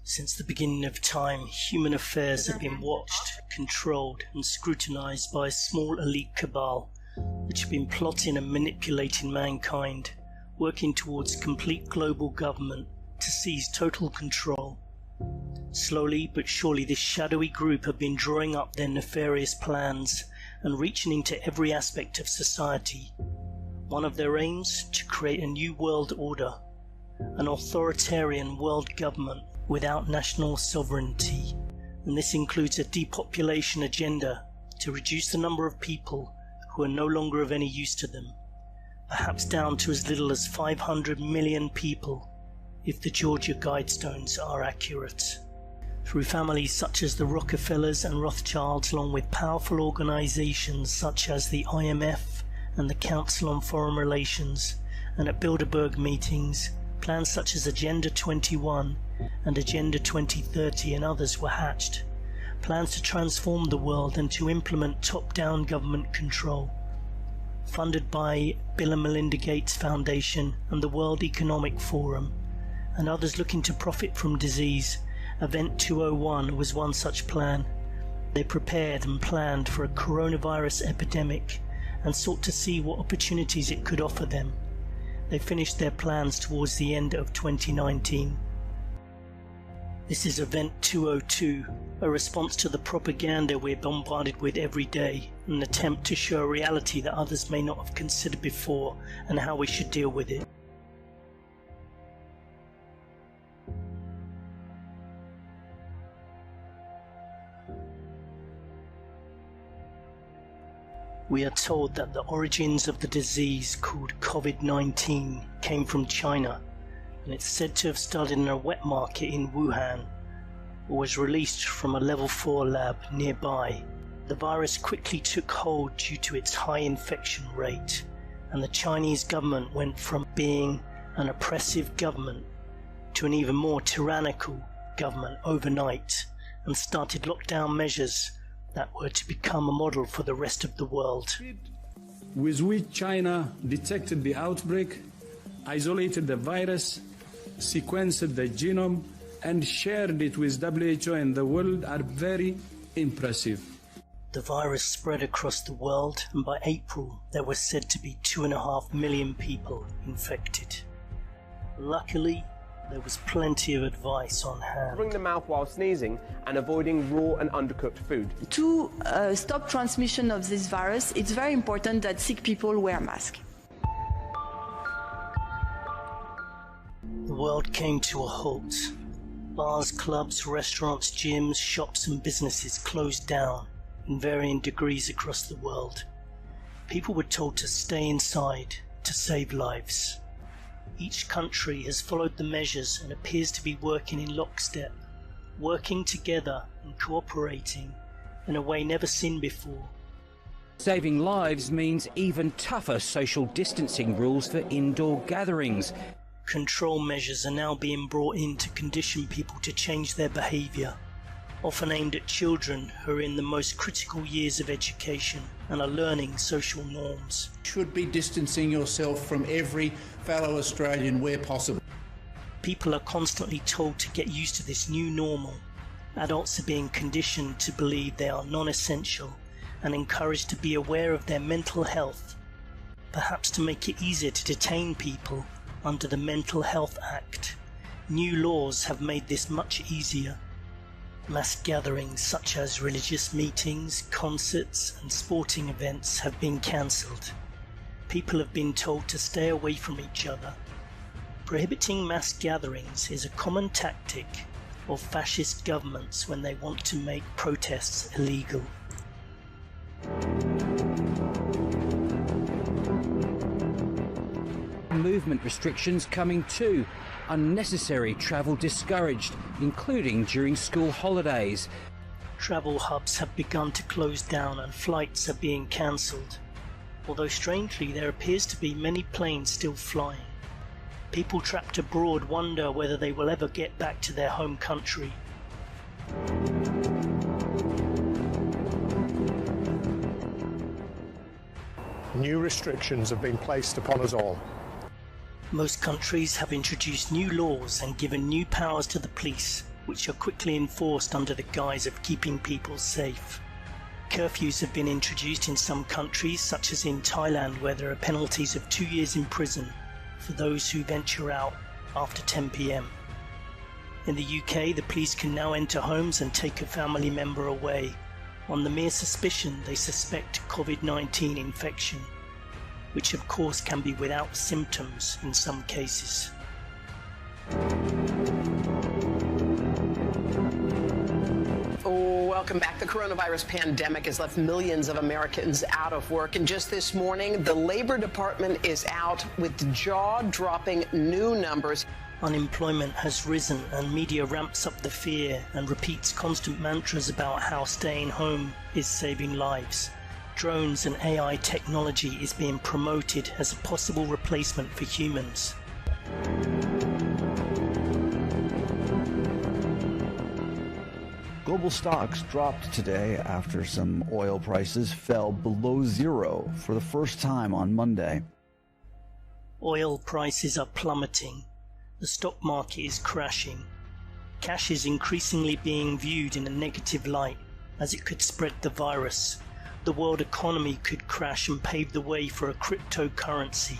Since the beginning of time, human affairs have been watched, controlled and scrutinized by a small elite cabal, which have been plotting and manipulating mankind, working towards complete global government to seize total control. Slowly but surely this shadowy group have been drawing up their nefarious plans and reaching into every aspect of society. One of their aims, to create a new world order, an authoritarian world government without national sovereignty, and this includes a depopulation agenda to reduce the number of people who are no longer of any use to them, perhaps down to as little as 500 million people, if the Georgia Guidestones are accurate. Through families such as the Rockefellers and Rothschilds, along with powerful organizations such as the IMF and the Council on Foreign Relations, and at Bilderberg meetings, plans such as Agenda 21 and Agenda 2030 and others were hatched. Plans to transform the world and to implement top-down government control. Funded by Bill and Melinda Gates Foundation and the World Economic Forum, and others looking to profit from disease, Event 201 was one such plan. They prepared and planned for a coronavirus epidemic and sought to see what opportunities it could offer them. They finished their plans towards the end of 2019. This is Event 202, a response to the propaganda we're bombarded with every day, an attempt to show a reality that others may not have considered before and how we should deal with it. We are told that the origins of the disease called COVID-19 came from China, and it's said to have started in a wet market in Wuhan, or was released from a level 4 lab nearby. The virus quickly took hold due to its high infection rate, and the Chinese government went from being an oppressive government to an even more tyrannical government overnight, and started lockdown measures that were to become a model for the rest of the world. With which China detected the outbreak, isolated the virus, sequenced the genome, and shared it with WHO and the world are very impressive. The virus spread across the world, and by April there were said to be 2.5 million people infected. Luckily, there was plenty of advice on hand. Covering the mouth while sneezing and avoiding raw and undercooked food. To stop transmission of this virus, it's very important that sick people wear masks. The world came to a halt. Bars, clubs, restaurants, gyms, shops and businesses closed down in varying degrees across the world. People were told to stay inside to save lives. Each country has followed the measures and appears to be working in lockstep, working together and cooperating in a way never seen before. Saving lives means even tougher social distancing rules for indoor gatherings. Control measures are now being brought in to condition people to change their behaviour, often aimed at children who are in the most critical years of education and are learning social norms. You should be distancing yourself from every fellow Australian where possible. People are constantly told to get used to this new normal. Adults are being conditioned to believe they are non-essential and encouraged to be aware of their mental health, perhaps to make it easier to detain people under the Mental Health Act. New laws have made this much easier. Mass gatherings such as religious meetings, concerts and sporting events have been cancelled. People have been told to stay away from each other. Prohibiting mass gatherings is a common tactic of fascist governments when they want to make protests illegal. Movement restrictions coming too. Unnecessary travel discouraged, including during school holidays. Travel hubs have begun to close down and flights are being cancelled. Although strangely there appears to be many planes still flying. People trapped abroad wonder whether they will ever get back to their home country. New restrictions have been placed upon us all. Most countries have introduced new laws and given new powers to the police which are quickly enforced under the guise of keeping people safe. Curfews have been introduced in some countries, such as in Thailand, where there are penalties of 2 years in prison for those who venture out after 10 p.m. In the UK, the police can now enter homes and take a family member away on the mere suspicion they suspect COVID-19 infection, which of course can be without symptoms in some cases. Welcome back. The coronavirus pandemic has left millions of Americans out of work. And just this morning, the Labor Department is out with jaw-dropping new numbers. Unemployment has risen and media ramps up the fear and repeats constant mantras about how staying home is saving lives. Drones and AI technology is being promoted as a possible replacement for humans. Global stocks dropped today after some oil prices fell below zero for the first time on Monday. Oil prices are plummeting. The stock market is crashing. Cash is increasingly being viewed in a negative light as it could spread the virus. The world economy could crash and pave the way for a cryptocurrency.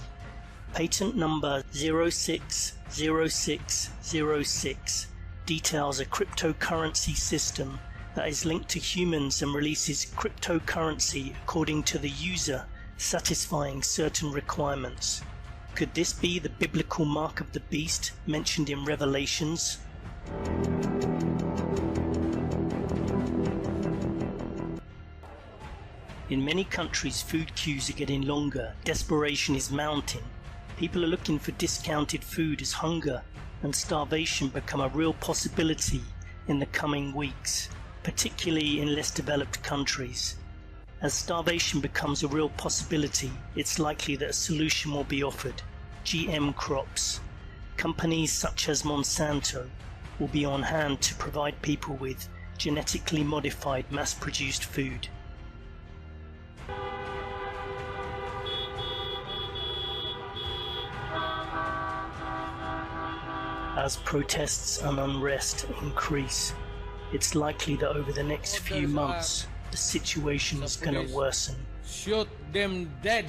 Patent number 060606 details a cryptocurrency system that is linked to humans and releases cryptocurrency according to the user satisfying certain requirements. Could this be the biblical mark of the beast mentioned in Revelations? In many countries, food queues are getting longer. Desperation is mounting. People are looking for discounted food as hunger and starvation become a real possibility in the coming weeks, particularly in less developed countries. As starvation becomes a real possibility, it's likely that a solution will be offered. GM crops. Companies such as Monsanto will be on hand to provide people with genetically modified, mass-produced food. As protests and unrest increase, it's likely that over the next few months, the situation is going to worsen. Shoot them dead.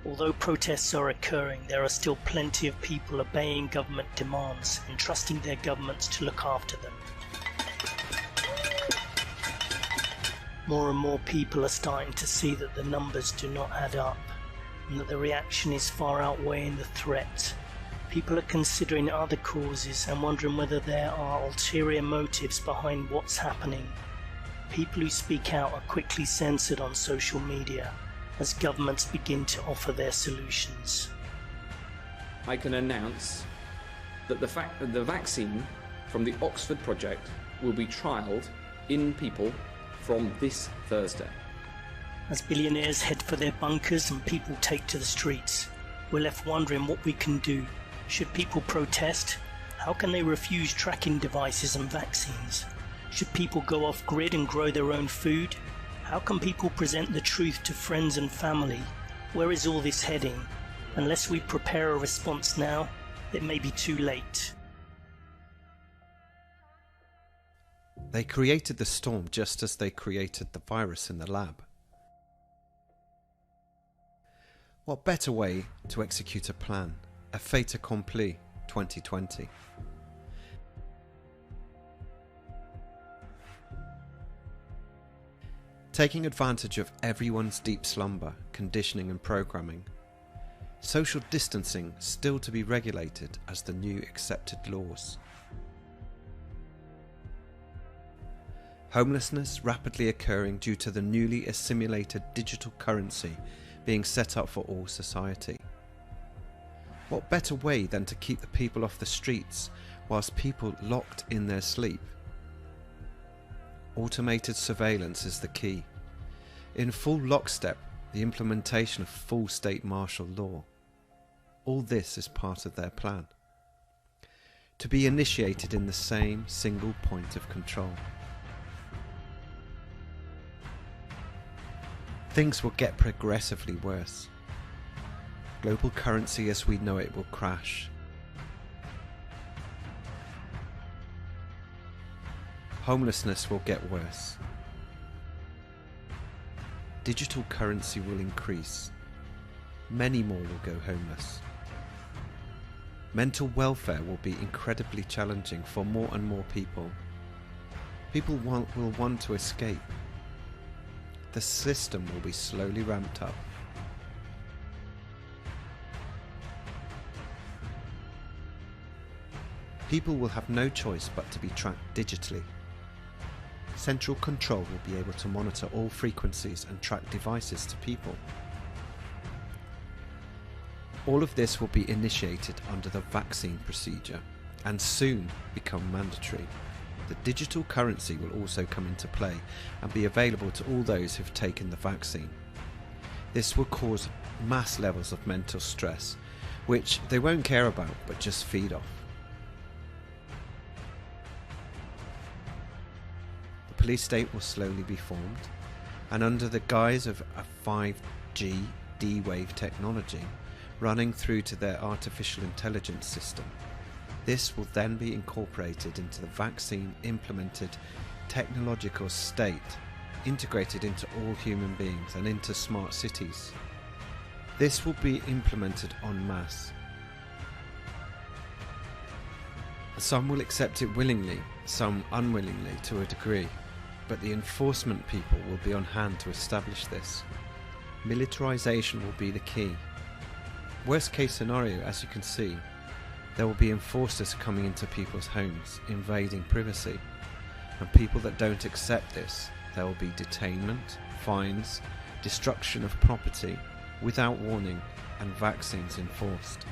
Although protests are occurring, there are still plenty of people obeying government demands and trusting their governments to look after them. More and more people are starting to see that the numbers do not add up and that the reaction is far outweighing the threat. People are considering other causes and wondering whether there are ulterior motives behind what's happening. People who speak out are quickly censored on social media as governments begin to offer their solutions. I can announce that the vaccine from the Oxford project will be trialled in people from this Thursday. As billionaires head for their bunkers and people take to the streets, we're left wondering what we can do. Should people protest? How can they refuse tracking devices and vaccines? Should people go off grid and grow their own food? How can people present the truth to friends and family? Where is all this heading? Unless we prepare a response now, it may be too late. They created the storm just as they created the virus in the lab. What better way to execute a plan? A fait accompli 2020. Taking advantage of everyone's deep slumber, conditioning and programming. Social distancing still to be regulated as the new accepted laws. Homelessness rapidly occurring due to the newly assimilated digital currency being set up for all society. What better way than to keep the people off the streets whilst people locked in their sleep? Automated surveillance is the key. In full lockstep, the implementation of full state martial law. All this is part of their plan. To be initiated in the same single point of control. Things will get progressively worse. Global currency as we know it will crash. Homelessness will get worse. Digital currency will increase. Many more will go homeless. Mental welfare will be incredibly challenging for more and more people. People will want to escape. The system will be slowly ramped up. People will have no choice but to be tracked digitally. Central control will be able to monitor all frequencies and track devices to people. All of this will be initiated under the vaccine procedure and soon become mandatory. The digital currency will also come into play and be available to all those who've taken the vaccine. This will cause mass levels of mental stress, which they won't care about but just feed off. The police state will slowly be formed, and under the guise of a 5G D-Wave technology running through to their artificial intelligence system. This will then be incorporated into the vaccine implemented technological state, integrated into all human beings and into smart cities. This will be implemented en masse. Some will accept it willingly, some unwillingly to a degree, but the enforcement people will be on hand to establish this. Militarization will be the key. Worst case scenario, as you can see, there will be enforcers coming into people's homes, invading privacy, and people that don't accept this, there will be detainment, fines, destruction of property without warning, and vaccines enforced.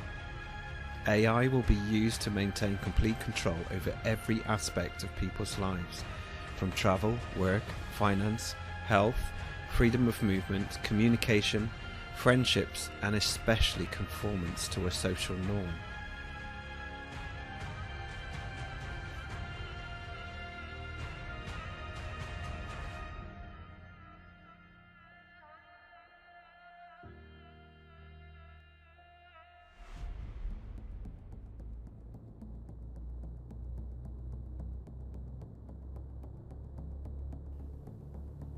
AI will be used to maintain complete control over every aspect of people's lives, from travel, work, finance, health, freedom of movement, communication, friendships, and especially conformance to a social norm.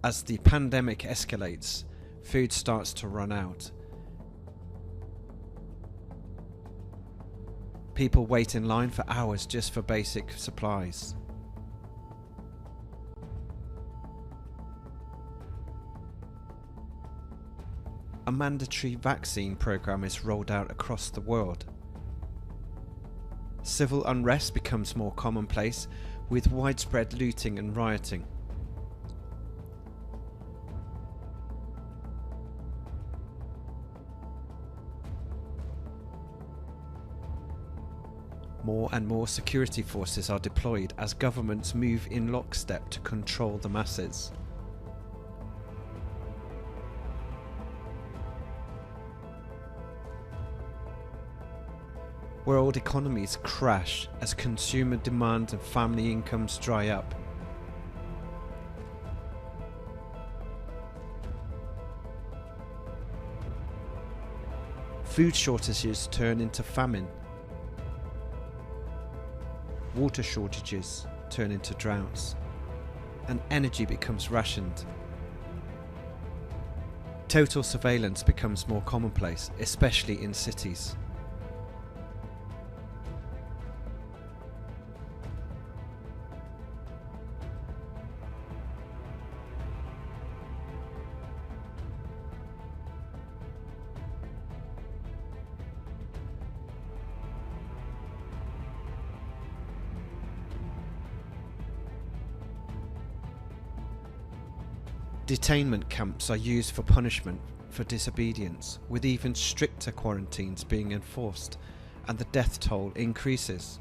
As the pandemic escalates, food starts to run out. People wait in line for hours just for basic supplies. A mandatory vaccine program is rolled out across the world. Civil unrest becomes more commonplace, with widespread looting and rioting. More and more security forces are deployed as governments move in lockstep to control the masses. World economies crash as consumer demand and family incomes dry up. Food shortages turn into famine. Water shortages turn into droughts, and energy becomes rationed. Total surveillance becomes more commonplace, especially in cities. Detainment camps are used for punishment for disobedience, with even stricter quarantines being enforced, and the death toll increases.